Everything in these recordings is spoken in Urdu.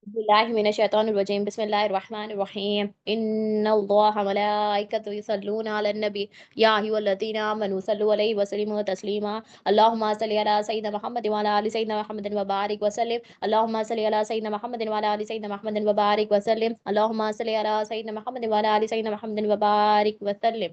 بالله من الشيطان الرجيم بسم الله الرحمن الرحيم إن الله ملائكته يصلون على النبي يا أيها الذين آمنوا صلوا عليه وسلموا تسليما اللهم صل على سيدنا محمد وعلى آل سيدنا محمد وبارك وسلم اللهم صل على سيدنا محمد وعلى آل سيدنا محمد وبارك وسلم اللهم صل على سيدنا محمد وعلى آل سيدنا محمد وبارك وسلم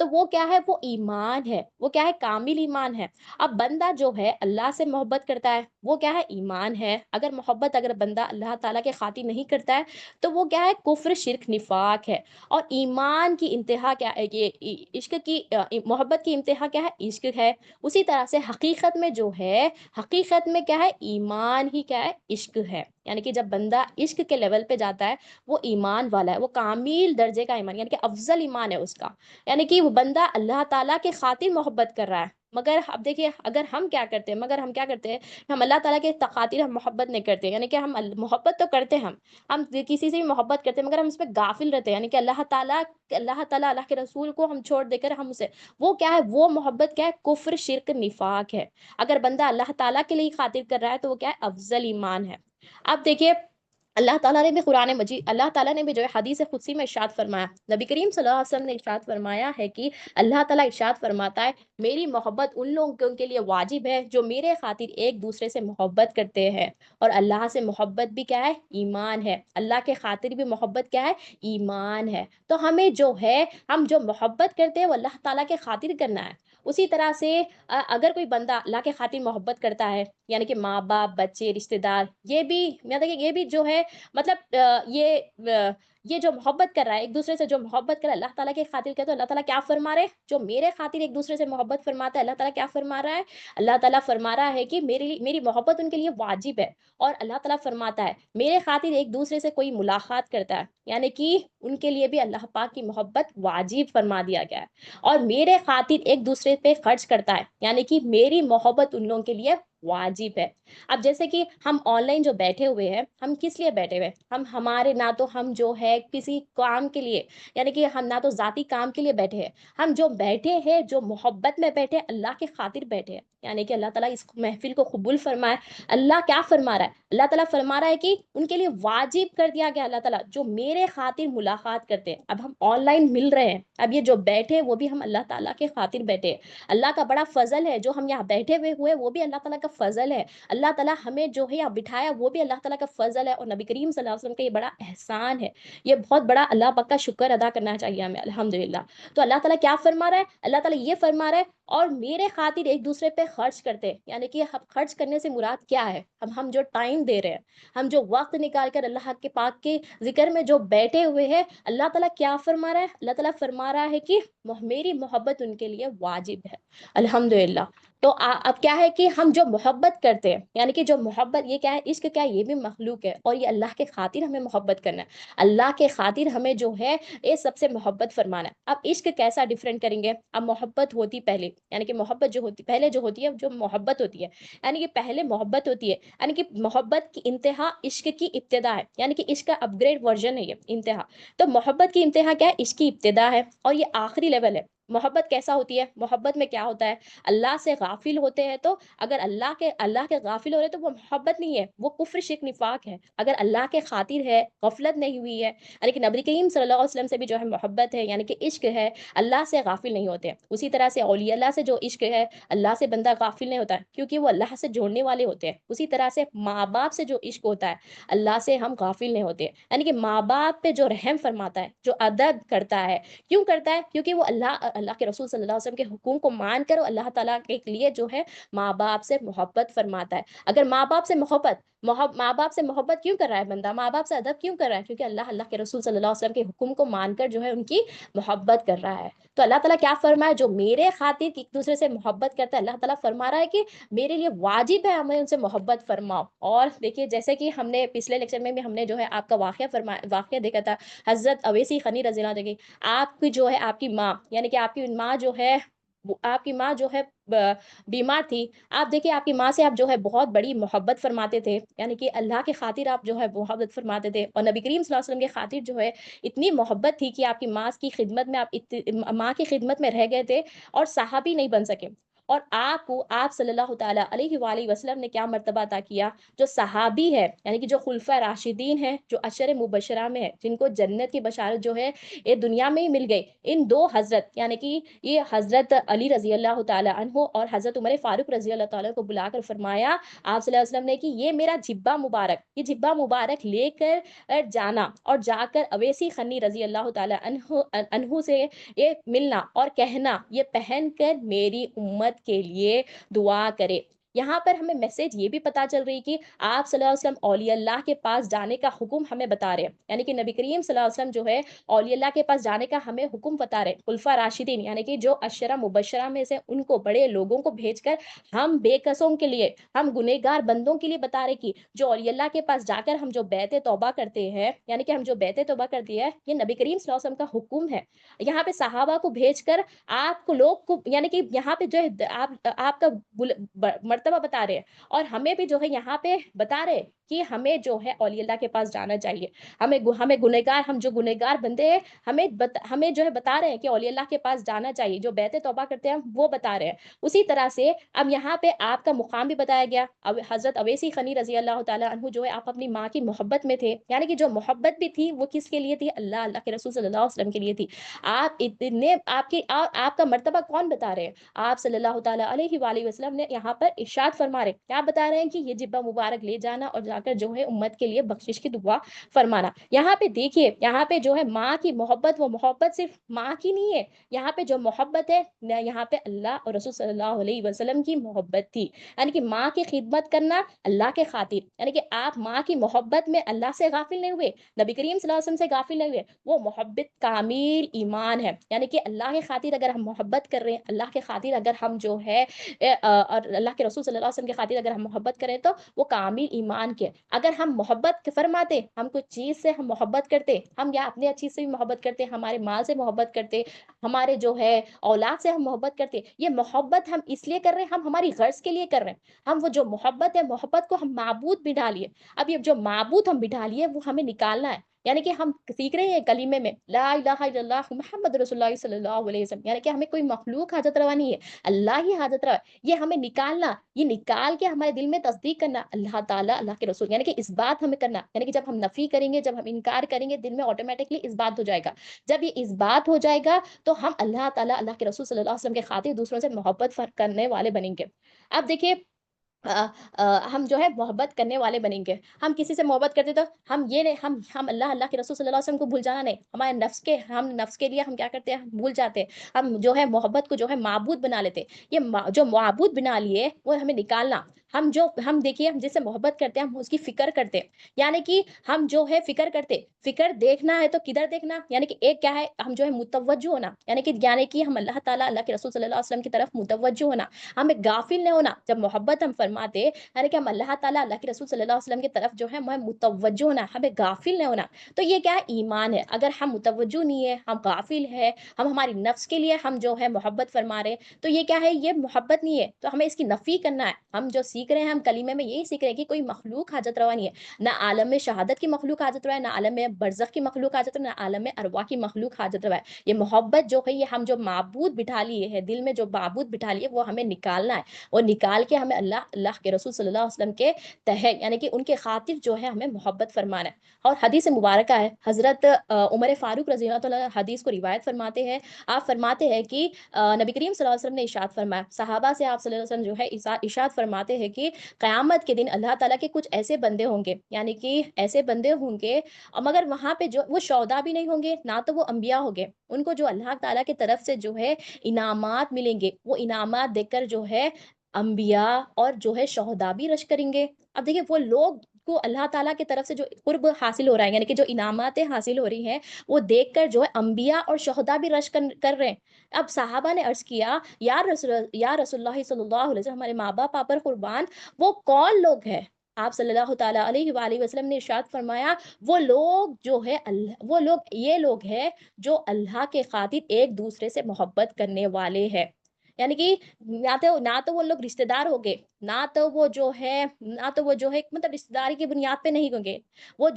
تو وہ کیا ہے؟ وہ ایمان ہے، وہ کیا ہے؟ کامل ایمان ہے۔ اب بندہ جو ہے اللہ سے محبت کرتا ہے، وہ کیا ہے؟ ایمان ہے۔ اگر محبت اگر بندہ اللہ تعالیٰ کے خاطر نہیں کرتا ہے تو وہ کیا ہے؟ کفر، شرک، نفاق ہے۔ اور ایمان کی انتہا کیا ہے؟ یہ عشق کی محبت کی انتہا کیا ہے؟ عشق ہے۔ اسی طرح سے حقیقت میں جو ہے، حقیقت میں کیا ہے؟ ایمان ہی کیا ہے؟ عشق ہے۔ یعنی کہ جب بندہ عشق کے لیول پہ جاتا ہے وہ ایمان والا ہے، وہ کامل درجے کا ایمان، یعنی کہ افضل ایمان ہے اس کا۔ یعنی کہ وہ بندہ اللہ تعالیٰ کے خاطر محبت کر رہا ہے۔ مگر اب دیکھیے اگر ہم کیا کرتے ہیں، مگر ہم کیا کرتے ہیں، ہم اللہ تعالیٰ کے خاطر ہم محبت نہیں کرتے، یعنی کہ ہم محبت تو کرتے ہیں، ہم کسی سے بھی محبت کرتے ہیں مگر ہم اس پہ غافل رہتے ہیں، یعنی کہ اللہ کے رسول کو ہم چھوڑ دے کر ہم اسے، وہ کیا ہے؟ وہ محبت کیا ہے؟ کفر، شرک، نفاق ہے۔ اگر بندہ اللہ تعالیٰ کے لیے خاطر کر رہا ہے تو وہ کیا ہے؟ افضل ایمان ہے۔ اب دیکھیے اللہ تعالیٰ نے بھی قرآن مجید، اللہ تعالیٰ نے بھی جو ہے حدیث قدسی میں ارشاد فرمایا، نبی کریم صلی اللہ علیہ وسلم نے ارشاد فرمایا ہے کہ اللہ تعالیٰ ارشاد فرماتا ہے میری محبت ان لوگوں کے لیے واجب ہے جو میرے خاطر ایک دوسرے سے محبت کرتے ہیں۔ اور اللہ سے محبت بھی کیا ہے؟ ایمان ہے۔ اللہ کے خاطر بھی محبت کیا ہے؟ ایمان ہے۔ تو ہمیں جو ہے، ہم جو محبت کرتے ہیں وہ اللہ تعالیٰ کے خاطر کرنا ہے۔ اسی طرح سے اگر کوئی بندہ اللہ کے خاطر محبت کرتا ہے، یعنی کہ ماں باپ، بچے، رشتہ دار، یہ بھی یہ بھی جو ہے مطلب یہ جو محبت کر رہا ہے ایک دوسرے سے، جو محبت کر رہا ہے اللہ تعالیٰ کے خاطر کیا، تو اللہ تعالیٰ کیا فرما رہے ہیں؟ جو میرے خاطر ایک دوسرے سے محبت فرماتا ہے، اللہ تعالیٰ کیا فرما رہا ہے؟ اللہ تعالیٰ فرما رہا ہے کہ میری محبت ان کے لیے واجب ہے۔ اور اللہ تعالیٰ فرماتا ہے میرے خاطر ایک دوسرے سے کوئی ملاقات کرتا ہے، یعنی کہ ان کے لیے بھی اللہ پاک کی محبت واجب فرما دیا گیا ہے۔ اور میرے خاطر ایک دوسرے پہ خرچ کرتا ہے، یعنی کہ میری محبت ان لوگوں کے لیے واجب ہے۔ اب جیسے کہ ہم آن لائن جو بیٹھے ہوئے ہیں، ہم کس لیے بیٹھے ہوئے ہیں؟ ہمارے نہ تو ہم جو ہے کسی کام کے لیے، یعنی کہ ہم نہ تو ذاتی کام کے لیے بیٹھے ہیں، ہم جو بیٹھے ہیں، جو محبت میں بیٹھے ہیں، اللہ کے خاطر بیٹھے ہیں، یعنی کہ اللہ تعالیٰ اس محفل کو قبول فرمائے۔ اللہ کیا فرما رہا ہے؟ اللہ تعالیٰ فرما رہا ہے کہ ان کے لیے واجب کر دیا گیا، اللہ تعالیٰ جو میرے خاطر ملاقات کرتے ہیں۔ اب ہم آن لائن مل رہے ہیں، اب یہ جو بیٹھے ہیں وہ بھی ہم اللہ تعالیٰ کے خاطر بیٹھے ہیں۔ اللہ کا بڑا فضل ہے جو ہم یہاں بیٹھے ہوئے وہ بھی اللہ تعالیٰ کا فضل ہے۔ اللہ تعالیٰ ہمیں جو ہے یہاں بٹھایا وہ بھی اللہ تعالیٰ کا فضل ہے، اور نبی کریم صلی اللہ علیہ وسلم کا یہ بڑا احسان ہے۔ یہ بہت بڑا اللہ پاک کا شکر ادا کرنا چاہیے ہمیں، الحمدللہ۔ تو اللہ تعالیٰ کیا فرما رہا ہے؟ اللہ تعالیٰ یہ فرما رہا ہے اور میرے خاطر ایک دوسرے پہ خرچ کرتے ہیں، یعنی کہ خرچ کرنے سے مراد کیا ہے؟ ہم جو ٹائم دے رہے ہیں، ہم جو وقت نکال کر اللہ کے پاک کے ذکر میں جو بیٹھے ہوئے ہیں، اللہ تعالیٰ کیا فرما رہا ہے؟ اللہ تعالیٰ فرما رہا ہے کہ میری محبت ان کے لیے واجب ہے، الحمدللہ۔ تو اب کیا ہے کہ ہم جو محبت کرتے ہیں، یعنی کہ جو محبت، یہ کیا ہے؟ عشق کیا ہے؟ یہ بھی مخلوق ہے، اور یہ اللہ کے خاطر ہمیں محبت کرنا ہے، اللہ کے خاطر ہمیں جو ہے یہ سب سے محبت فرمانا ہے۔ اب عشق کیسا ڈیفرنٹ کریں گے؟ اب محبت ہوتی پہلے، یعنی کہ محبت جو ہوتی پہلے جو ہوتی ہے، جو محبت ہوتی ہے، یعنی کہ پہلے محبت ہوتی ہے، یعنی کہ محبت کی انتہا عشق کی ابتدا ہے، یعنی کہ عشق کا اپ گریڈ ورژن ہے یہ انتہا۔ تو محبت کی انتہا کیا ہے؟ عشق کی ابتدا ہے، اور یہ آخری لیول ہے۔ محبت کیسا ہوتی ہے؟ محبت میں کیا ہوتا ہے؟ اللہ سے غافل ہوتے ہیں، تو اگر اللہ کے غافل ہو رہے تو وہ محبت نہیں ہے، وہ کفر، شرک، نفاق ہے۔ اگر اللہ کے خاطر ہے، غفلت نہیں ہوئی ہے، یعنی کہ نبی کریم صلی اللہ علیہ وسلم سے بھی جو ہے محبت ہے، یعنی کہ عشق ہے، اللہ سے غافل نہیں ہوتے۔ اسی طرح سے اولیاء اللہ سے جو عشق ہے، اللہ سے بندہ غافل نہیں ہوتا ہے، کیونکہ وہ اللہ سے جوڑنے والے ہوتے ہیں۔ اسی طرح سے ماں باپ سے جو عشق ہوتا ہے، اللہ سے ہم غافل نہیں ہوتے، یعنی کہ ماں باپ پہ جو رحم فرماتا ہے، جو ادب کرتا ہے، کیوں کرتا ہے؟ کیونکہ وہ اللہ کے رسول صلی اللہ علیہ وسلم کے حکم کو مان کر اللہ تعالیٰ کے لیے جو ہے ماں باپ سے محبت فرماتا ہے۔ اگر ماں باپ سے محبت کیوں کر رہا ہے بندہ؟ ماں باپ سے ادب کیوں کر رہا ہے؟ کیونکہ اللہ کے رسول صلی اللہ علیہ وسلم کے حکم کو مان کر جو ہے ان کی محبت کر رہا ہے۔ تو اللہ تعالیٰ کیا فرمایا؟ جو میرے خاطر ایک دوسرے سے محبت کرتا ہے، اللہ تعالیٰ فرما رہا ہے کہ میرے لیے واجب ہے ہمیں ان سے محبت فرماؤ۔ اور دیکھیے جیسے کہ ہم نے پچھلے لیکچر میں بھی ہم نے جو ہے آپ کا واقعہ دیکھا تھا، حضرت اویسی خنی رضی اللہ عنہ کی، آپ کی جو ہے آپ کی ماں، یعنی کہ آپ کی ماں جو ہے آپ کی ماں جو ہے بیمار تھی۔ آپ دیکھیں آپ کی ماں سے آپ جو ہے بہت بڑی محبت فرماتے تھے، یعنی کہ اللہ کے خاطر آپ جو ہے محبت فرماتے تھے، اور نبی کریم صلی اللہ علیہ وسلم کے خاطر جو ہے اتنی محبت تھی کہ آپ کی ماں کی خدمت میں آپ ماں کی خدمت میں رہ گئے تھے اور صحابی نہیں بن سکے۔ اور آپ کو آپ صلی اللہ تعالیٰ علیہ وآلہ وسلم نے کیا مرتبہ عطا کیا؟ جو صحابی ہے یعنی کہ جو خلفۂ راشدین ہیں، جو عشر مبشرہ میں ہے، جن کو جنت کی بشارت جو ہے یہ دنیا میں ہی مل گئی، ان دو حضرت یعنی کہ یہ حضرت علی رضی اللہ تعالیٰ عنہ اور حضرت عمر فاروق رضی اللہ تعالیٰ کو بلا کر فرمایا آپ صلی اللہ علیہ وسلم نے کہ یہ میرا جبہ مبارک، یہ جبہ مبارک لے کر جانا اور جا کر اویسی خنی رضی اللہ تعالیٰ عنہ سے یہ ملنا اور کہنا یہ پہن کر میری امت کے لیے دعا کرے۔ یہاں پر ہمیں میسج یہ بھی پتا چل رہی کہ آپ صلی اللہ علیہ وسلم اولیاء اللہ کے پاس جانے کا حکم ہمیں بتا رہے ہیں، یعنی کہ نبی کریم صلی اللہ علیہ وسلم جو ہے اولیاء اللہ کے پاس جانے کا ہمیں حکم بتا رہے ہیں۔ خلفاء راشدین یعنی کہ جو عشرہ مبشرہ میں سے ان کو بڑے لوگوں کو بھیج کر ہم بے قصوں کے لیے، ہم گنہگار بندوں کے لیے بتا رہے کہ جو اولیاء اللہ کے پاس جا کر ہم جو بیعت توبہ کرتے ہیں، یعنی کہ ہم جو بیعت توبہ کرتی ہے یہ نبی کریم صلی اللہ علیہ وسلم کا حکم ہے۔ یہاں پہ صحابہ کو بھیج کر آپ کو لوگ کو یعنی کہ یہاں پہ جو ہے آپ کا مرتبہ بتا رہے ہیں، اور ہمیں بھی جو ہے یہاں پہ بتا رہے کہ ہمیں جو ہے اولیاء اللہ کے پاس جانا چاہیے۔ ہمیں گنہگار، ہم جو گنہگار بندے ہیں، ہمیں جو ہے بتا رہے ہیں کہ اولیاء اللہ کے پاس جانا چاہیے، جو بیعت توبہ کرتے ہیں وہ بتا رہے ہیں۔ اسی طرح سے اب یہاں پہ آپ کا مقام بھی بتایا گیا۔ اب حضرت اویسی خنی رضی اللہ تعالیٰ عنہ جو ہے آپ اپنی ماں کی محبت میں تھے، یعنی کہ جو محبت بھی تھی وہ کس کے لیے تھی؟ اللہ کے رسول صلی اللہ علیہ وسلم کے لیے تھی۔ آپ اتنے آپ کا مرتبہ کون بتا رہے ہیں؟ آپ صلی اللہ تعالیٰ علیہ وآلہ وسلم نے یہاں پر ارشاد فرما رہے، کیا بتا رہے ہیں کہ یہ جبہ مبارک لے جانا اور جا کر جو ہے امت کے لیے بخشش کی دعا فرمانا۔ یہاں پہ دیکھیے، یہاں پہ جو ہے ماں کی محبت، وہ محبت صرف ماں کی نہیں ہے، یہاں پہ جو محبت ہے یہاں پہ اللہ اور رسول صلی اللہ علیہ وسلم کی محبت تھی، یعنی کہ ماں کی خدمت کرنا اللہ کے خاطر، یعنی کہ آپ ماں کی محبت میں اللہ سے غافل نہیں ہوئے، نبی کریم صلی اللہ علیہ وسلم سے غافل نہیں ہوئے، وہ محبت کامل ایمان ہے، یعنی کہ اللہ کے خاطر اگر ہم محبت کر رہے ہیں، اللہ کے خاطر اگر ہم جو ہے اور اللہ کے رسول صلی اللہ علیہ وسلم کے خاطر اگر ہم محبت کریں تو وہ کامل ایمان کے۔ اگر ہم محبت فرماتے، ہم کچھ چیز سے ہم محبت کرتے، ہم یا اپنے چیز سے بھی محبت کرتے، ہمارے مال سے محبت کرتے، ہمارے جو ہے اولاد سے ہم محبت کرتے، یہ محبت ہم اس لیے کر رہے ہیں، ہم ہماری غرض کے لیے کر رہے ہیں، ہم وہ جو محبت ہے، محبت کو ہم معبود بٹھا لیے۔ اب یہ جو معبود ہم بٹھا لیے وہ ہمیں نکالنا ہے، یعنی کہ ہم سیکھ رہے ہیں کلمے میں لا الہ الا اللہ محمد رسول اللہ صلی اللہ علیہ وسلم، یعنی کہ ہمیں کوئی مخلوق حاجت روا نہیں ہے، اللہ ہی حاجت روا ہے، یہ ہمیں نکالنا، یہ نکال کے ہمارے دل میں تصدیق کرنا اللہ تعالیٰ اللہ کے رسول، یعنی کہ اس بات ہمیں کرنا، یعنی کہ جب ہم نفی کریں گے، جب ہم انکار کریں گے، دل میں آٹومیٹکلی اس بات ہو جائے گا، جب یہ اس بات ہو جائے گا تو ہم اللہ تعالیٰ اللہ کے رسول صلی اللہ علیہ وسلم کے خاطر دوسروں سے محبت فرق کرنے والے بنیں گے۔ اب دیکھیے ہم جو ہے محبت کرنے والے بنیں گے، ہم کسی سے محبت کرتے تو ہم یہ نہیں، ہم اللہ کے رسول صلی اللہ علیہ وسلم کو بھول جانا نہیں، ہمارے نفس کے لیے ہم کیا کرتے ہیں؟ بھول جاتے ہیں، ہم جو ہے محبت کو جو ہے معبود بنا لیتے، یہ جو معبود بنا لیے وہ ہمیں نکالنا۔ ہم دیکھیے، ہم جس سے محبت کرتے ہیں ہم اس کی فکر کرتے ہیں، یعنی کہ ہم جو ہے فکر دیکھنا ہے تو کدھر دیکھنا، یعنی کہ ایک کیا ہے، ہم جو ہے متوجہ ہونا، یعنی کہ ہم اللہ تعالیٰ اللہ کے رسول صلی اللہ علیہ وسلم کی طرف متوجہ ہونا، ہمیں غافل نہیں ہونا، جب محبت ہم فرماتے یعنی کہ ہم اللہ تعالیٰ اللہ کے رسول صلی اللہ علیہ وسلم کی طرف جو ہے ہمیں متوجہ ہونا، ہمیں غافل نہیں ہونا، تو یہ کیا ہے؟ ایمان ہے۔ اگر ہم متوجہ نہیں ہے، ہم غافل ہے، ہم ہماری نفس کے لیے ہم جو ہے محبت فرما رہے ہیں، تو یہ کیا ہے؟ یہ محبت نہیں ہے، تو ہمیں اس کی نفی کرنا ہے۔ ہم جو سیکھ رہے ہیں، ہم کلمے میں یہی سیکھ رہے ہیں کہ کوئی مخلوق حاجت روا نہیں ہے، نہ عالم میں شہادت کی مخلوق حاجت روا ہے، نہ عالم میں برزخ کی مخلوق حاجت روا ہے، نہ عالم میں ارواح کی مخلوق حاجت روا ہے۔ یہ محبت جو ہے، یہ ہم جو معبود بٹھا لیے ہے، دل میں جو معبود بٹھا لیے وہ ہمیں نکالنا ہے، اور نکال کے ہمیں اللہ کے رسول صلی اللہ علیہ وسلم کے تحت یعنی کہ ان کے خاطر جو ہے ہمیں محبت فرمانا ہے۔ اور حدیث مبارکہ ہے، حضرت عمر فاروق رضی اللہ تعالیٰ حدیث کو روایت فرماتے ہیں، آپ فرماتے ہیں کہ نبی کریم صلی اللہ علیہ وسلم نے ارشاد فرمایا، صحابہ سے آپ صلی اللہ علیہ وسلم جو ہے ارشاد فرماتے ہیں کہ قیامت کے دن اللہ تعالیٰ کے کچھ ایسے بندے ہوں گے، یعنی کہ ایسے بندے ہوں گے، مگر وہاں پہ جو وہ شہداء بھی نہیں ہوں گے، نہ تو وہ انبیاء ہوں گے، ان کو جو اللہ تعالیٰ کی طرف سے جو ہے انعامات ملیں گے، وہ انعامات دیکھ کر جو ہے انبیاء اور جو ہے شہداء بھی رشک کریں گے۔ اب دیکھیں وہ لوگ کو اللہ تعالیٰ کی طرف سے جو قرب حاصل ہو رہا ہے، یعنی کہ جو انعامات حاصل ہو رہی ہیں، وہ دیکھ کر جو ہے انبیاء اور شہداء بھی رشک کر رہے ہیں۔ اب صحابہ نے عرض کیا، یا رسول اللہ صلی اللہ علیہ وسلم، ہمارے ماں باپ پر قربان، وہ کون لوگ ہیں؟ آپ صلی اللہ تعالیٰ علیہ وآلہ وسلم نے ارشاد فرمایا، وہ لوگ جو ہے یہ لوگ ہیں جو اللہ کے خاطر ایک دوسرے سے محبت کرنے والے ہیں، یعنی کہ نہ تو وہ لوگ رشتہ دار ہو گئے، نہ تو وہ جو ہے مطلب رشتہ داری کی بنیاد پہ نہیں ہوں گے، وہ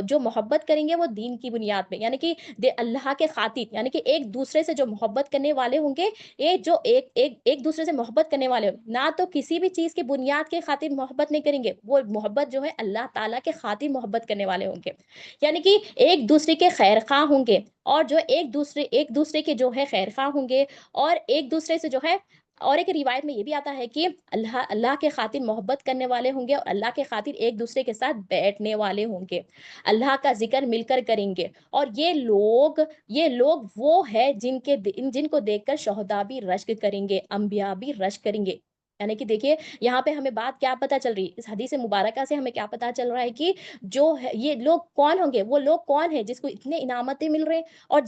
جو محبت کریں گے وہ دین کی بنیاد پہ، یعنی کہ اللہ کے خاطر، یعنی کہ ایک دوسرے سے جو محبت کرنے والے ہوں گے، ایک دوسرے سے محبت کرنے والے ہوں گے، نہ تو کسی بھی چیز کی بنیاد کے خاطر محبت نہیں کریں گے، وہ محبت جو ہے اللہ تعالیٰ کے خاطر محبت کرنے والے ہوں گے، یعنی کہ ایک دوسرے کے خیر خواہ ہوں گے، اور جو ایک دوسرے کے جو ہے خیر خواہ ہوں گے، اور ایک دوسرے سے جو ہے، اور ایک روایت میں یہ بھی آتا ہے کہ اللہ کے خاطر محبت کرنے والے ہوں گے، اور اللہ کے خاطر ایک دوسرے کے ساتھ بیٹھنے والے ہوں گے، اللہ کا ذکر مل کر کریں گے، اور یہ لوگ وہ ہے جن کو دیکھ کر شہداء بھی رشک کریں گے، انبیاء بھی رشک کریں گے۔ یعنی کہ دیکھیے یہاں پہ ہمیں بات کیا پتہ چل رہی ہے، اس حدیث مبارکہ سے ہمیں کیا پتہ چل رہا ہے کہ جو ہے یہ لوگ کون ہوں گے، وہ لوگ کون ہیں جس کو اتنے انعامتیں مل رہے ہیں، اور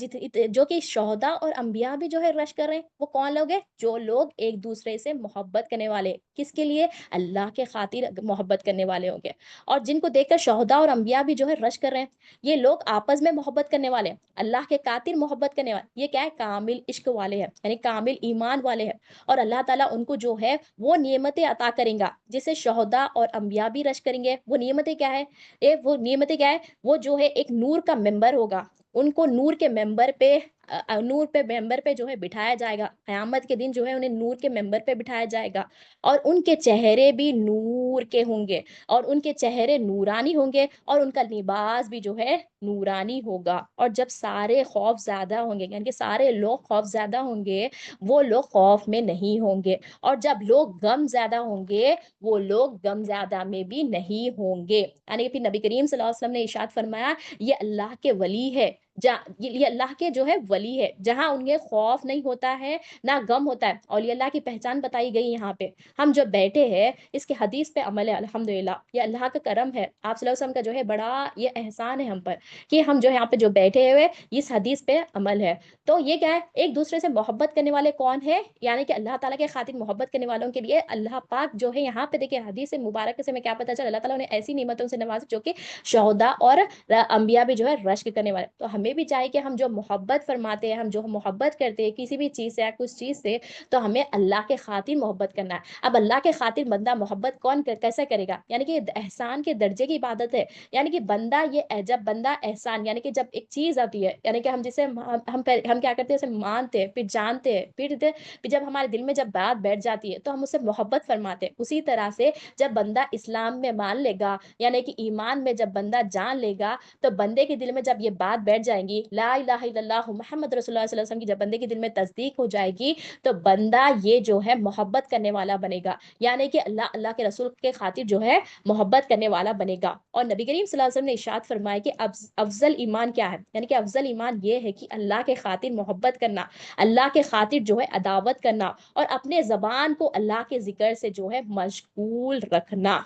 جو کہ شہداء اور انبیاء بھی جو ہے رشک کر رہے ہیں، وہ کون لوگ ہیں؟ جو لوگ ایک دوسرے سے محبت کرنے والے، کس کے لیے؟ اللہ کے خاطر محبت کرنے والے ہوں گے، اور جن کو دیکھ کر شہداء اور انبیاء بھی جو ہے رشک کر رہے ہیں، یہ لوگ آپس میں محبت کرنے والے ہیں، اللہ کے خاطر محبت کرنے والے، یہ کیا ہے؟ کامل عشق والے ہیں، یعنی کامل ایمان والے ہیں، اور اللہ تعالیٰ ان کو جو ہے وہ نعمتیں عطا کریں گا جسے شہداء اور انبیاء بھی رشک کریں گے۔ وہ نعمتیں کیا ہے؟ وہ نعمتیں کیا ہے؟ وہ جو ہے ایک نور کا ممبر ہوگا، ان کو نور پہ جو ہے بٹھایا جائے گا، قیامت کے دن جو ہے انہیں نور کے ممبر پہ بٹھایا جائے گا، اور ان کے چہرے بھی نور کے ہوں گے، اور ان کے چہرے نورانی ہوں گے، اور ان کا لباس بھی جو ہے نورانی ہوگا، اور جب سارے خوف زیادہ ہوں گے، یعنی کہ سارے لوگ خوف زیادہ ہوں گے، وہ لوگ خوف میں نہیں ہوں گے، اور جب لوگ غم زیادہ ہوں گے، وہ لوگ غم زیادہ میں بھی نہیں ہوں گے، یعنی کہ نبی کریم صلی اللہ علیہ وسلم نے ارشاد فرمایا، یہ اللہ کے ولی ہے، یہ اللہ کے جو ہے ولی ہے، جہاں انہیں خوف نہیں ہوتا ہے، نہ غم ہوتا ہے، اولیاء اللہ کی پہچان بتائی گئی یہاں پہ۔ ہم جو بیٹھے ہیں اس کے حدیث پہ عمل ہے، الحمدللہ یہ اللہ کا کرم ہے، آپ صلی اللہ علیہ وسلم کا جو ہے بڑا یہ احسان ہے ہم پر، کہ ہم جو یہاں پہ جو بیٹھے ہوئے اس حدیث پہ عمل ہے۔ تو یہ کیا ہے؟ ایک دوسرے سے محبت کرنے والے کون ہے؟ یعنی کہ اللہ تعالیٰ کے خاطر محبت کرنے والوں کے لیے اللہ پاک جو ہے یہاں پہ دیکھیں حدیث مبارک سے میں کیا پتہ چلا، اللہ تعالیٰ نے ایسی نعمتوں سے نوازا جو کہ شہداء اور انبیاء بھی جو ہے رشک کرنے والے، تو ہمیں بھی چاہیے کہ ہم جو محبت فرماتے ہیں، ہم جو محبت کرتے ہیں کسی بھی چیز سے یا کچھ چیز سے، تو ہمیں اللہ کے خاطر محبت کرنا ہے۔ اب اللہ کے خاطر بندہ محبت کیسے کرے گا؟ یعنی کہ احسان کے درجے کی عبادت ہے، یعنی کہ جب بندہ احسان، یعنی کہ جب ایک چیز آتی ہے، یعنی کہ ہم جسے ہم کیا کرتے ہیں، اسے مانتے ہیں، پھر جانتے ہیں، پھر جب ہمارے دل میں جب بات بیٹھ جاتی ہے تو ہم اسے محبت فرماتے ہیں، اسی طرح سے جب بندہ اسلام میں مان لے گا، یعنی کہ ایمان میں جب بندہ جان لے گا، تو بندے کے دل میں جب یہ بات بیٹھ جائیں گی، لا الہ الا اللہ محمد رسول اللہ صلی اللہ علیہ وسلم کی جب بندے کے دل میں تصدیق ہو جائے گی، تو بندہ یہ جو ہے محبت کرنے والا بنے گا، یعنی کہ اللہ کے رسول کے خاطر جو ہے محبت کرنے والا بنے گا۔ اور نبی کریم صلی اللہ علیہ وسلم نے ارشاد فرمایا کہ افضل ایمان کیا ہے؟ یعنی کہ افضل ایمان یہ ہے کہ اللہ کے خاطر محبت کرنا، اللہ کے خاطر جو ہے عداوت کرنا، اور اپنے زبان کو اللہ کے ذکر سے جو ہے مشغول رکھنا،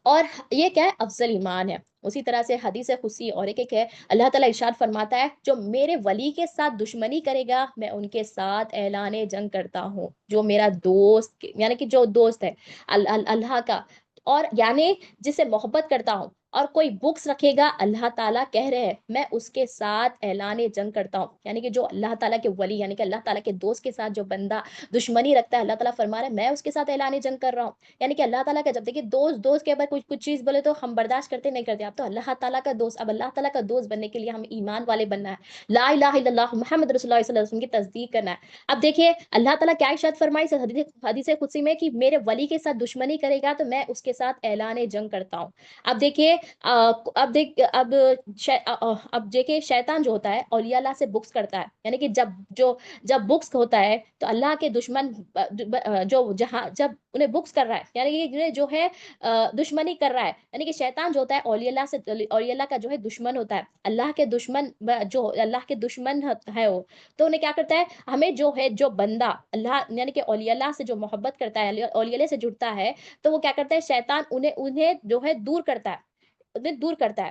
اور یہ کیا ہے؟ افضل ایمان ہے۔ اسی طرح سے حدیث قدسی اور ایک ہے، اللہ تعالیٰ ارشاد فرماتا ہے، جو میرے ولی کے ساتھ دشمنی کرے گا میں ان کے ساتھ اعلان جنگ کرتا ہوں، جو میرا دوست، یعنی کہ جو دوست ہے اللہ کا، اور یعنی جس سے محبت کرتا ہوں، اور کوئی بغض رکھے گا، اللہ تعالیٰ کہہ رہے ہیں میں اس کے ساتھ اعلان جنگ کرتا ہوں، یعنی کہ جو اللہ تعالیٰ کے ولی، یعنی کہ اللہ تعالیٰ کے دوست کے ساتھ جو بندہ دشمنی رکھتا ہے، اللہ تعالیٰ فرما رہا ہے میں اس کے ساتھ اعلان جنگ کر رہا ہوں، یعنی کہ اللہ تعالیٰ کا جب دیکھیے دوست کے اوپر کچھ چیز بولے تو ہم برداشت کرتے نہیں کرتے، اب تو اللہ تعالیٰ کا دوست، اب اللہ تعالیٰ کا دوست بننے کے لیے ہم ایمان والے بننا ہے، لا الہ الا اللہ محمد رسول اللہ صلی اللہ علیہ وسلم کی تصدیق کرنا ہے۔ اب دیکھیے اللہ تعالیٰ کیا ارشاد فرمائی اس حدیث قدسی میں کہ میرے ولی کے ساتھ دشمنی کرے گا تو میں اس کے ساتھ اعلان جنگ کرتا ہوں۔ اب دیکھیے اب دیکھیے شیطان جو ہوتا ہے اولیاء اللہ سے بغض کرتا ہے، یعنی کہ جب بغض ہوتا ہے تو اللہ کے دشمن جب انہیں بغض کر رہا ہے، یعنی کہ یہ جو ہے دشمنی کر رہا ہے، یعنی کہ شیطان جو ہوتا ہے اولیاء اللہ کا جو ہے دشمن ہوتا ہے، اللہ کے دشمن جو اللہ کے دشمن ہے وہ، تو انہیں کیا کرتا ہے، ہمیں جو ہے جو بندہ اللہ یعنی کہ اولیاء اللہ سے جو محبت کرتا ہے، اولیاء اللہ سے جڑتا ہے، تو وہ کیا کرتا ہے، شیطان انہیں جو ہے دور کرتا ہے، انہیں دور کرتا ہے،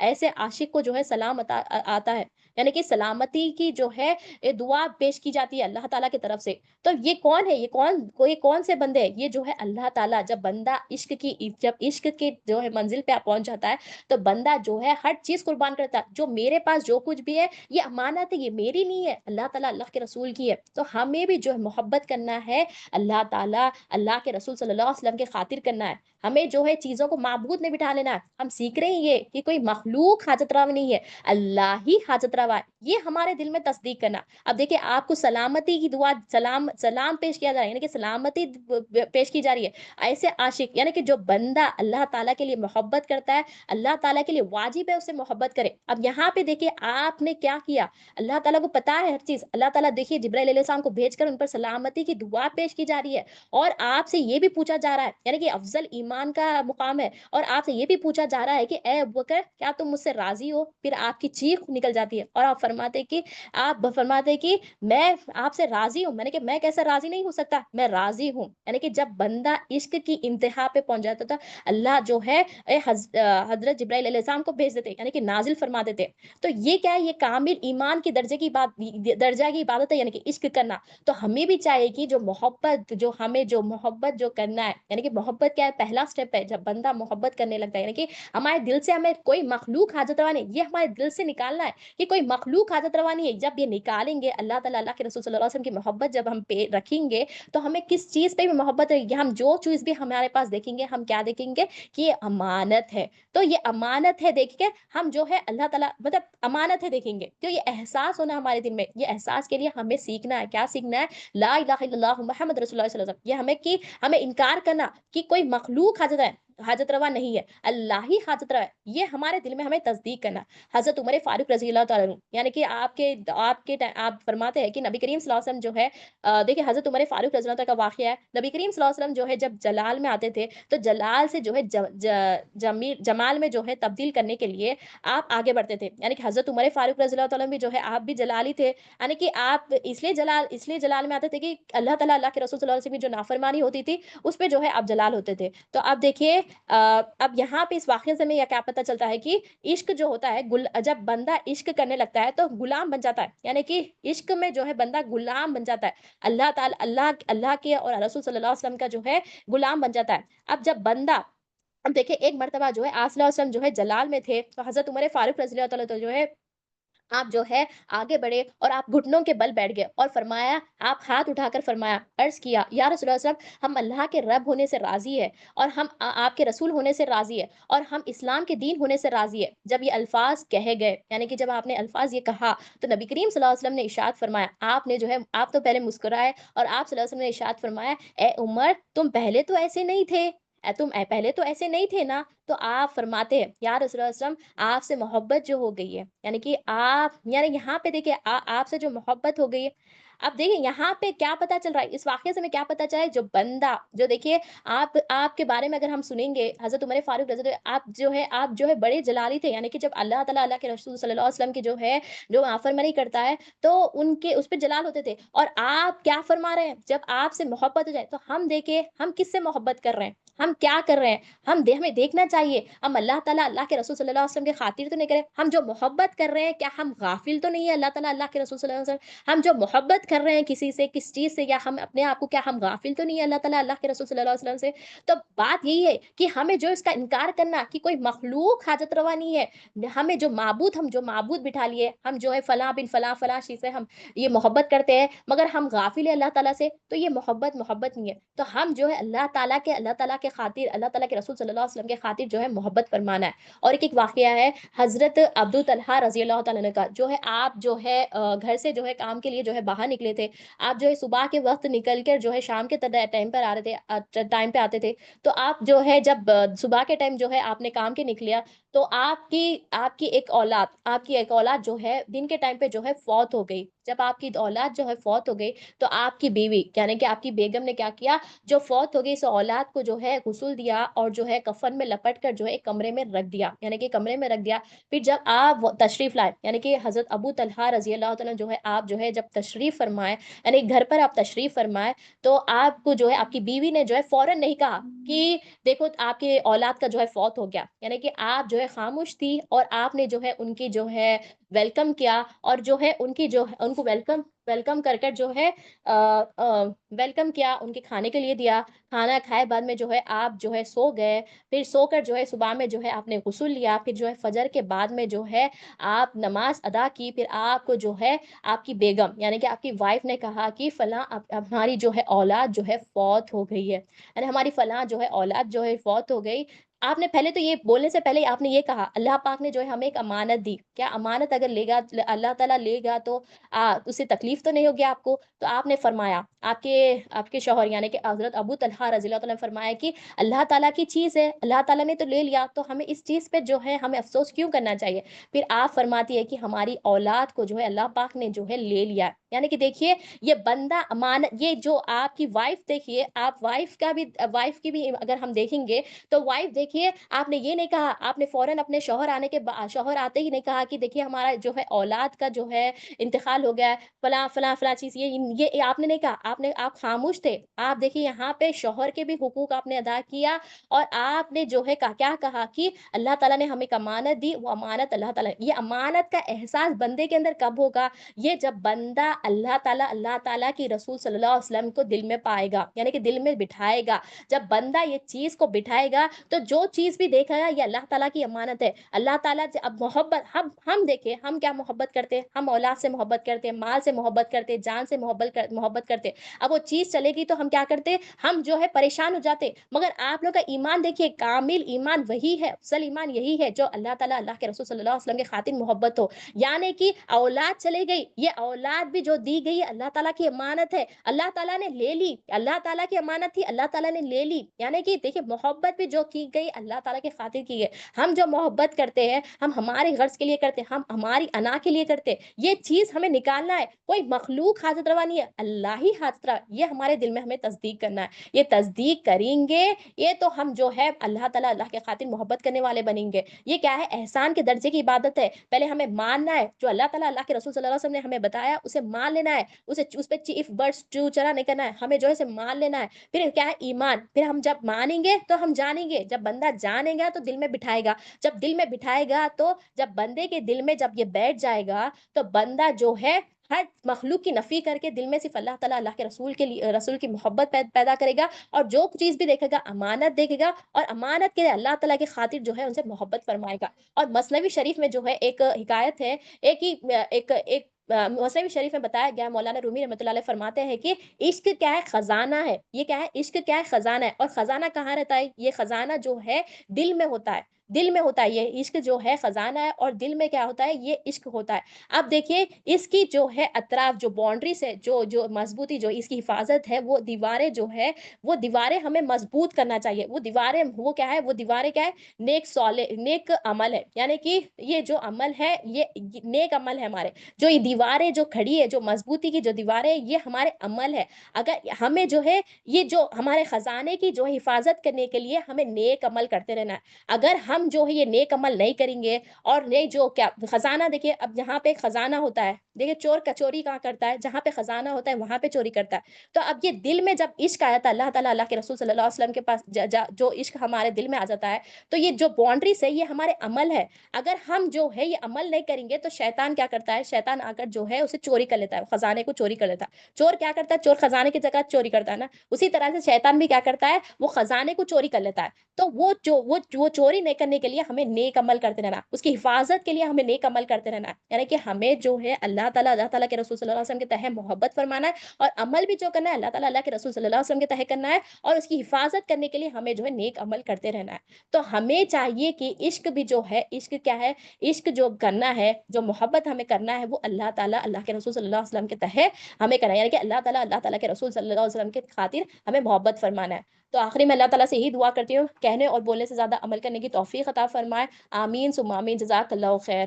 ایسے عاشق کو جو ہے سلام آتا ہے، یعنی کہ سلامتی کی جو ہے دعا پیش کی جاتی ہے اللہ تعالیٰ کی طرف سے۔ تو یہ کون ہے؟ یہ کون سے بندے ہیں؟ یہ جو ہے اللہ تعالیٰ، جب بندہ جب عشق کی جو ہے منزل پہ پہنچ جاتا ہے، تو بندہ جو ہے ہر چیز قربان کرتا ہے۔ جو میرے پاس جو کچھ بھی ہے یہ امانت ہے، یہ میری نہیں ہے، اللہ تعالیٰ اللہ کے رسول کی ہے۔ تو ہمیں بھی جو ہے محبت کرنا ہے اللہ تعالیٰ اللہ کے رسول صلی اللہ علیہ وسلم کے خاطر کرنا ہے۔ ہمیں جو ہے چیزوں کو معبود میں بٹھا لینا ہے۔ ہم سیکھ رہے ہیں یہ کہ کوئی مخلوق حاجت روا نہیں ہے، اللہ ہی حاجت روا ہے، یہ ہمارے دل میں تصدیق کرنا۔ اب دیکھیں آپ کو سلامتی کی دعا، سلام پیش کیا جا رہا ہے، یعنی کہ سلامتی پیش کی جا رہی ہے۔ ایسے عاشق یعنی کہ جو بندہ اللہ تعالیٰ کے لیے محبت کرتا ہے، اللہ تعالیٰ کے لیے واجب ہے اسے محبت کرے۔ اب یہاں پہ دیکھیے آپ نے کیا کیا، اللہ تعالیٰ کو پتا ہے ہر چیز، اللہ تعالیٰ دیکھیے جبرائیل علیہ السلام کو بھیج کر ان پر سلامتی کی دعا پیش کی جا رہی ہے، اور آپ سے یہ بھی پوچھا جا رہا ہے، یعنی کہ افضل ایمان کا مقام ہے، اور آپ سے یہ بھی پوچھا جا رہا ہے کہ اے ابوبکر کیا تم مجھ سے راضی ہو؟ پھر آپ کی چیخ نکل جاتی ہے اور آپ فرماتے کہ میں آپ سے راضی ہوں۔ میں نے کہ میں کیسے راضی نہیں ہو سکتا، میں راضی ہوں۔ یعنی کہ جب بندہ عشق کی انتہا پہ پہنچ جاتا تھا، اللہ جو ہے حضرت جبرائیل علیہ السلام کو بھیج دیتے، یعنی کہ نازل فرما دیتے۔ تو یہ کیا ہے؟ یہ کامل ایمان کی درجہ کی عبادت ہے، یعنی کہ عشق کرنا۔ تو ہمیں بھی چاہیے کہ جو محبت جو کرنا ہے، یعنی کہ محبت کیا ہے؟ پہلا سٹیپ ہے جب بندہ محبت کرنے لگتا ہے، یعنی کہ ہمارے دل سے ہمیں کوئی مخلوق حاجت روا نہیں، یہ ہمارے دل سے نکالنا ہے کہ کوئی مخلوق حاجت روا نہیں ہے۔ جب یہ نکالیں گے اللہ تعالیٰ اللہ کے رسول صلی اللہ علیہ وسلم کی محبت جب ہم پہ رکھیں گے، تو ہمیں کس چیز پہ بھی محبت رہے گی؟ ہم جو چیز بھی ہمارے پاس دیکھیں گے، ہم کیا دیکھیں گے کہ یہ امانت ہے۔ تو یہ امانت ہے دیکھ کے ہم جو ہے اللہ تعالیٰ مطلب امانت ہے دیکھیں گے، تو یہ احساس ہونا ہمارے دل میں، یہ احساس کے لیے ہمیں سیکھنا ہے۔ کیا سیکھنا ہے؟ لا الہ الا اللہ محمد رسول اللہ صلی اللہ علیہ وسلم۔ یہ ہمیں انکار کرنا کہ کوئی مخلوق حاجت روا نہیں ہے، اللہ ہی حاجت روا ہے، یہ ہمارے دل میں ہمیں تصدیق کرنا۔ حضرت عمر فاروق رضی اللہ تعالیٰ عنہ، یعنی کہ آپ فرماتے ہیں کہ نبی کریم صلی اللہ علیہ وسلم جو ہے دیکھیں حضرت عمر فاروق رضی اللہ تعالیٰ کا واقعہ ہے، نبی کریم صلی اللہ علیہ وسلم جو ہے جب جلال میں آتے تھے، تو جلال سے جو ہے جمال میں جو ہے تبدیل کرنے کے لیے آپ آگے بڑھتے تھے، یعنی کہ حضرت عمر فاروق رضی اللہ تعالیٰ بھی جو ہے آپ بھی جلالی تھے، یعنی کہ آپ اس لیے جلال میں آتے تھے کہ اللہ تعالیٰ اللہ کے رسول صلی اللہ علیہ وسلم کی جو نافرمانی ہوتی تھی اس پہ جو ہے آپ جلال ہوتے تھے۔ تو آپ دیکھیے اب یہاں پہ اس واقعے سے ہمیں یہ کیا پتہ چلتا ہے کہ عشق جو ہوتا ہے جب بندہ عشق کرنے لگتا ہے تو غلام بن جاتا ہے، یعنی کہ عشق میں جو ہے بندہ غلام بن جاتا ہے، اللہ تعالیٰ اللہ کے اور رسول صلی اللہ علیہ وسلم کا جو ہے غلام بن جاتا ہے۔ اب دیکھیں ایک مرتبہ جو ہے آپ صلی اللہ علیہ وسلم جو ہے جلال میں تھے، تو حضرت عمر فاروق رضی اللہ تعالیٰ جو ہے آپ جو ہے آگے بڑھے اور آپ گھٹنوں کے بل بیٹھ گئے اور فرمایا، آپ ہاتھ اٹھا کر فرمایا، عرض کیا یا رسول اللہ صلی اللہ علیہ وسلم، ہم اللہ کے رب ہونے سے راضی ہے، اور ہم آپ کے رسول ہونے سے راضی ہے، اور ہم اسلام کے دین ہونے سے راضی ہے۔ جب یہ الفاظ کہے گئے، یعنی کہ جب آپ نے الفاظ یہ کہا، تو نبی کریم صلی اللہ علیہ وسلم نے ارشاد فرمایا، آپ نے جو ہے آپ تو پہلے مسکرائے، اور آپ صلی اللہ علیہ وسلم نے ارشاد فرمایا، اے عمر تم پہلے تو ایسے نہیں تھے، پہلے تو ایسے نہیں تھے نا؟ تو آپ فرماتے ہیں یا رسول اللہ صلی اللہ علیہ وسلم، آپ سے محبت جو ہو گئی ہے، یعنی کہ یعنی یہاں پہ دیکھیے آپ سے جو محبت ہو گئی ہے۔ اب دیکھیں یہاں پہ کیا پتا چل رہا ہے، اس واقعے سے ہمیں کیا پتا چلا ہے، جو بندہ جو دیکھیے آپ کے بارے میں اگر ہم سنیں گے، حضرت عمر فاروق رضی اللہ آپ جو ہے بڑے جلالی تھے، یعنی کہ جب اللہ تعالیٰ اللہ کے رسول صلی اللہ علیہ وسلم کی جو ہے جو نافرمانی کرتا ہے، تو ان کے اس پہ جلال ہوتے تھے، اور آپ کیا فرما رہے ہیں، جب آپ سے محبت ہو جائے تو ہم دیکھیں ہم کس سے محبت کر رہے ہیں، ہم کیا کر رہے ہیں، ہمیں دیکھنا چاہیے ہم اللہ تعالیٰ اللہ کے رسول صلی اللہ علیہ وسلم کے خاطر تو نہیں کریں، ہم جو محبت کر رہے ہیں کیا ہم غافل تو نہیں ہے اللہ تعالیٰ اللہ کے رسول صلی اللہ علیہ وسلم، ہم جو محبت کر رہے ہیں کسی سے کس چیز سے، یا ہم اپنے آپ کو کیا ہم غافل تو نہیں ہے اللہ تعالیٰ اللہ کے رسول صلی اللہ علیہ وسلم سے۔ تو بات یہی ہے کہ ہمیں جو اس کا انکار کرنا کہ کوئی مخلوق حاجت روا نہیں ہے، ہم جو معبود بٹھا لیے، ہم جو ہے فلاں بن فلاں فلاں چیز سے ہم یہ محبت کرتے ہیں، مگر ہم غافل ہیں اللہ تعالیٰ سے، تو یہ محبت نہیں ہے۔ تو ہم جو ہے اللہ تعالیٰ کے خاطر، اللہ تعالیٰ کے رسول صلی اللہ علیہ وسلم کے خاطر جو ہے محبت فرمانا ہے۔ اور ایک واقعہ ہے حضرت عبد طلحہ رضی اللہ تعالیٰ عنہ کا، جو ہے آپ جو ہے گھر سے جو ہے کام کے لیے جو ہے باہر نکلے تھے، آپ جو ہے صبح کے وقت نکل کر جو ہے شام کے ٹائم پر ٹائم پہ آتے تھے، تو آپ جو ہے جب صبح کے ٹائم جو ہے آپ نے کام کے نکلیا، تو آپ کی ایک اولاد جو ہے دن کے ٹائم پہ جو ہے فوت ہو گئی۔ جب آپ کی اولاد جو ہے فوت ہو گئی، تو آپ کی بیوی یعنی کہ آپ کی بیگم نے کیا کیا، جو فوت ہو گئی اس اولاد کو جو ہے ہے غسل دیا اور جو ہے کفن میں لپٹ کر جو ہے ایک کمرے میں رکھ دیا، یعنی کہ کمرے میں رکھ دیا۔ پھر جب آپ تشریف لائے، یعنی کہ حضرت ابو طلحہ رضی اللہ تعالیٰ جو ہے آپ جو ہے جب تشریف فرمائے، یعنی گھر پر آپ تشریف فرمائے، تو آپ کو جو ہے آپ کی بیوی نے جو ہے فوراً نہیں کہا کہ دیکھو آپ کے اولاد کا جو ہے فوت ہو گیا، یعنی کہ آپ جو ہے خاموش تھی اور آپ نے جو ہے ان کی جو ہے ویلکم کیا، اور جو ہے ان کی جو ان کو ویلکم ویلکم کر کر جو ہے ویلکم کیا، ان کے کھانے کے لیے دیا، کھانا کھائے بعد میں جو ہے آپ جو ہے سو گئے، پھر سو کر جو ہے صبح میں جو ہے آپ نے غسل لیا، پھر جو ہے فجر کے بعد میں جو ہے آپ نماز ادا کی، پھر آپ کو جو ہے آپ کی بیگم یعنی کہ آپ کی وائف نے کہا کہ فلاں ہماری جو ہے اولاد جو ہے فوت ہو گئی ہے، یعنی ہماری فلاں جو ہے اولاد جو ہے فوت ہو گئی۔ آپ نے پہلے تو یہ بولنے سے پہلے آپ نے یہ کہا اللہ پاک نے جو ہے ہمیں ایک امانت دی، کیا امانت اگر لے گا اللہ تعالیٰ لے گا تو اس سے تکلیف تو نہیں ہوگی آپ کو؟ تو آپ نے فرمایا، آپ کے شوہر یعنی کہ حضرت ابو طلحہ رضی اللہ تعالیٰ نے فرمایا کہ اللہ تعالیٰ کی چیز ہے، اللہ تعالیٰ نے تو لے لیا، تو ہمیں اس چیز پہ جو ہے ہمیں افسوس کیوں کرنا چاہیے؟ پھر آپ فرماتی ہے کہ ہماری اولاد کو جو ہے اللہ پاک نے جو ہے لے لیا، یعنی کہ دیکھیے یہ بندہ امانت، یہ جو آپ کی وائف دیکھیے، آپ وائف کی بھی اگر ہم دیکھیں گے تو وائف دیکھیے آپ نے یہ نہیں کہا، آپ نے فوراً اپنے شوہر آتے ہی نہیں کہا کہ دیکھیے ہمارا جو ہے اولاد کا جو ہے انتقال ہو گیا ہے، فلاں فلاں فلاں چیز، یہ آپ نے نہیں کہا، آپ خاموش تھے۔ آپ دیکھیے یہاں پہ شوہر کے بھی حقوق آپ نے ادا کیا، اور آپ نے جو ہے کیا کہا کہ اللہ تعالیٰ نے ہمیں ایک امانت دی، وہ امانت اللہ تعالیٰ، یہ امانت کا احساس بندے کے اندر کب ہوگا؟ یہ جب بندہ اللہ تعالیٰ کی رسول صلی اللہ علیہ وسلم کو دل میں پائے گا، یعنی کہ دل میں بٹھائے گا۔ جب بندہ یہ چیز کو بٹھائے گا تو جو چیز بھی دیکھا گا یہ اللہ تعالیٰ کی امانت ہے۔ اللہ تعالیٰ اب محبت، ہم دیکھیں ہم کیا محبت کرتے ہیں، ہم اولاد سے محبت کرتے ہیں، مال سے محبت کرتے ہیں، جان سے محبت کرتے ہیں۔ اب وہ چیز چلے گی تو ہم کیا کرتے ہیں، ہم جو ہے پریشان ہو جاتے۔ مگر آپ لوگ کا ایمان دیکھیے، کامل ایمان وہی ہے، اصل ایمان یہی ہے جو اللہ تعالیٰ اللہ کے رسول صلی اللہ علیہ وسلم کے خاطر محبت ہو، یعنی کہ اولاد چلے گئی، یہ اولاد بھی جو دی گئی اللہ تعالیٰ کی امانت ہے، اللہ تعالیٰ نے لے لی، اللہ تعالیٰ کی امانت تھی، اللہ تعالیٰ نے لے لی، یعنی کہ دیکھیے محبت بھی جو کی گئی اللہ تعالیٰ کے خاطر کی ہے۔ ہم جو محبت کرتے ہیں ہم ہمارے غرض کے لیے کرتے ہیں، ہم ہماری انا کے لیے کرتے ہیں، یہ چیز ہمیں نکالنا ہے، کوئی مخلوق حاجت روا نہیں ہے، اللہ ہی حاجت روا، یہ ہمارے دل میں ہمیں تصدیق کرنا ہے۔ یہ تصدیق کریں گے یہ تو ہم جو ہے اللہ تعالیٰ اللہ کے خاطر محبت کرنے والے بنیں گے۔ یہ کیا ہے، احسان کے درجے کی عبادت ہے، پہلے ہمیں ماننا ہے جو اللہ تعالیٰ اللہ کے رسول صلی اللہ علیہ وسلم نے ہمیں بتایا، اسے مان لینا ہے، اس پہ چیف برڈس چو چرا نہیں کرنا ہے، ہمیں جو ہے اسے مان لینا ہے۔ پھر کیا ہے ایمان، پھر ہم جب مانیں گے تو ہم جانیں گے، جب بندہ جانے گا تو دل میں بٹھائے گا، جب دل میں بٹھائے گا تو جب بندے کے دل میں جب یہ بیٹھ جائے گا تو بندہ جو ہے ہر مخلوق کی نفی کر کے دل میں صرف اللہ تعالیٰ اللہ کے رسول کے لیے، رسول کی محبت پیدا کرے گا، اور جو چیز بھی دیکھے گا امانت دیکھے گا، اور امانت کے لیے اللہ تعالیٰ کی خاطر جو ہے ان سے محبت فرمائے گا۔ اور مثنوی شریف میں جو ہے ایک حکایت ہے، ایک مثنوی شریف میں بتایا گیا، مولانا رومی رحمۃ اللہ علیہ فرماتے ہیں کہ عشق کیا ہے، خزانہ ہے، یہ کیا ہے، عشق کیا ہے، خزانہ ہے، اور خزانہ کہاں رہتا ہے، یہ خزانہ جو ہے دل میں ہوتا ہے، دل میں ہوتا ہے، یہ عشق جو ہے خزانہ ہے، اور دل میں کیا ہوتا ہے، یہ عشق ہوتا ہے۔ اب دیکھیے اس کی جو ہے اطراف جو باؤنڈریز ہے، جو مضبوطی، جو اس کی حفاظت ہے، وہ دیواریں جو ہے، وہ دیواریں ہمیں مضبوط کرنا چاہیے، وہ دیواریں وہ کیا ہے، وہ دیواریں کیا ہے، نیک عمل ہے، یعنی کہ یہ جو عمل ہے یہ نیک عمل ہے ہمارے، جو یہ دیواریں جو کھڑی ہے، جو مضبوطی کی جو دیواریں، یہ ہمارے عمل ہے۔ اگر ہمیں جو ہے یہ جو ہمارے خزانے کی جو حفاظت کرنے کے لیے ہمیں نیک عمل کرتے رہنا ہے۔ اگر ہم جو ہے یہ نیک عمل نہیں کریں گے، اور نہیں جو کیا خزانہ، دیکھیے اب جہاں پہ خزانہ ہوتا ہے، دیکھیے چور چوری کہاں کرتا ہے، جہاں پہ خزانہ ہوتا ہے وہاں پہ چوری کرتا ہے۔ تو اب یہ دل میں جب عشق آیا تھا اللہ تعالیٰ اللہ کے رسول صلی اللہ علیہ وسلم کے پاس، جو عشق ہمارے دل میں آ جاتا ہے، تو یہ جو باؤنڈریز ہے یہ ہمارے عمل ہے۔ اگر ہم جو ہے یہ عمل نہیں کریں گے تو شیطان کیا کرتا ہے، شیطان آ کر جو ہے اسے چوری کر لیتا ہے، خزانے کو چوری کر لیتا ہے۔ چور کیا کرتا ہے، چور خزانے کی جگہ چوری کرتا ہے نا، اسی طرح سے شیطان بھی کیا کرتا ہے، وہ خزانے کو چوری کر لیتا ہے۔ تو وہ چوری نہیں کرنے کے لیے ہمیں نیک عمل کرتے رہنا، اس کی حفاظت کے لیے ہمیں نیک عمل کرتے رہنا ہے، یعنی کہ ہمیں جو ہے اللہ تعالیٰ کے رسول صلی اللہ علیہ وسلم کے تحت محبت فرمانا ہے، اور عمل بھی جو کرنا ہے اللہ تعالیٰ اللہ کے رسول صلی اللہ علیہ وسلم کے تحت کرنا ہے، اور اس کی حفاظت کرنے کے لیے ہمیں جو ہے نیک عمل کرتے رہنا ہے۔ تو ہمیں چاہیے کہ عشق بھی جو ہے، عشق کیا ہے، عشق جو کرنا ہے، جو محبت ہمیں کرنا ہے، وہ اللہ تعالیٰ اللہ کے رسول صلی اللہ علیہ وسلم کے تحت ہمیں کرنا ہے، یعنی کہ اللہ تعالیٰ کے رسول صلی اللہ علیہ وسلم کے خاطر ہمیں محبت فرمانا ہے۔ تو آخری میں اللہ تعالیٰ سے یہی دعا کرتی ہوں، کہنے اور بولنے سے زیادہ عمل کرنے کی توفیق عطا فرمائے، آمین ثم آمین، جزاک اللہ خیر۔